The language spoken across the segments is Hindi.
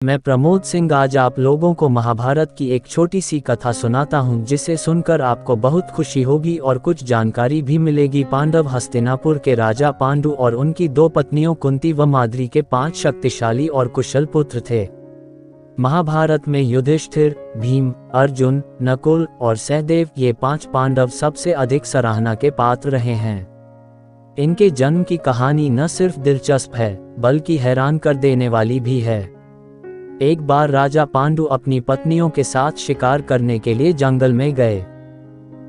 मैं प्रमोद सिंह आज आप लोगों को महाभारत की एक छोटी सी कथा सुनाता हूँ जिसे सुनकर आपको बहुत खुशी होगी और कुछ जानकारी भी मिलेगी। पांडव हस्तिनापुर के राजा पांडु और उनकी दो पत्नियों कुंती व माद्री के 5 शक्तिशाली और कुशल पुत्र थे। महाभारत में युधिष्ठिर, भीम, अर्जुन, नकुल और सहदेव ये 5 पांडव सबसे अधिक सराहना के पात्र रहे हैं। इनके जन्म की कहानी न सिर्फ दिलचस्प है बल्कि हैरान कर देने वाली भी है। एक बार राजा पांडु अपनी पत्नियों के साथ शिकार करने के लिए जंगल में गए।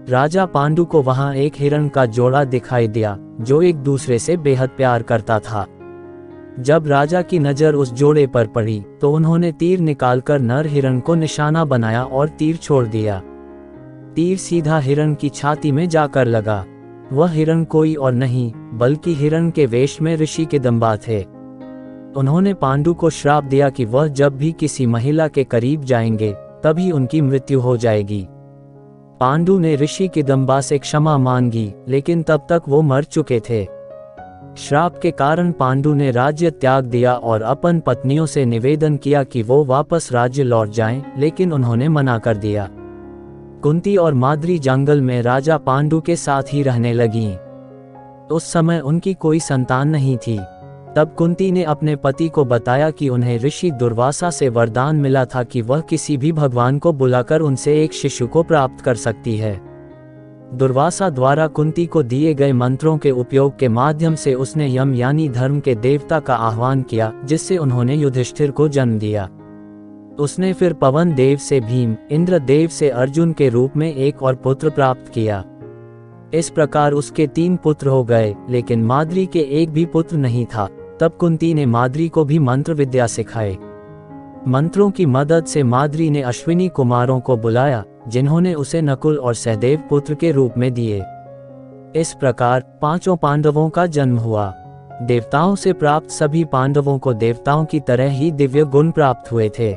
राजा पांडु को वहां एक हिरण का जोड़ा दिखाई दिया जो एक दूसरे से बेहद प्यार करता था। जब राजा की नजर उस जोड़े पर पड़ी तो उन्होंने तीर निकालकर नर हिरण को निशाना बनाया और तीर छोड़ दिया। तीर सीधा हिरण की छाती में जाकर लगा। वह हिरण कोई और नहीं बल्कि हिरण के वेश में ऋषि किदंबा थे। उन्होंने पांडु को श्राप दिया कि वह जब भी किसी महिला के करीब जाएंगे तभी उनकी मृत्यु हो जाएगी। पांडु ने ऋषि किदंबा से क्षमा मांगी लेकिन तब तक वो मर चुके थे। श्राप के कारण पांडु ने राज्य त्याग दिया और अपन पत्नियों से निवेदन किया कि वो वापस राज्य लौट जाएं, लेकिन उन्होंने मना कर दिया। कुंती और माद्री जंगल में राजा पांडु के साथ ही रहने लगीं। उस समय उनकी कोई संतान नहीं थी। तब कुंती ने अपने पति को बताया कि उन्हें ऋषि दुर्वासा से वरदान मिला था कि वह किसी भी भगवान को बुलाकर उनसे एक शिशु को प्राप्त कर सकती है। दुर्वासा द्वारा कुंती को दिए गए मंत्रों के उपयोग के माध्यम से उसने यम यानी धर्म के देवता का आह्वान किया, जिससे उन्होंने युधिष्ठिर को जन्म दिया। उसने फिर पवन देव से भीम, इंद्र देव से अर्जुन के रूप में एक और पुत्र प्राप्त किया। इस प्रकार उसके 3 पुत्र हो गए, लेकिन माद्री के एक भी पुत्र नहीं था। तब कुंती ने माद्री को भी मंत्र विद्या सिखाए। मंत्रों की मदद से माद्री ने अश्विनी कुमारों को बुलाया, जिन्होंने उसे नकुल और सहदेव पुत्र के रूप में दिए। इस प्रकार 5 पांडवों का जन्म हुआ। देवताओं से प्राप्त सभी पांडवों को देवताओं की तरह ही दिव्य गुण प्राप्त हुए थे।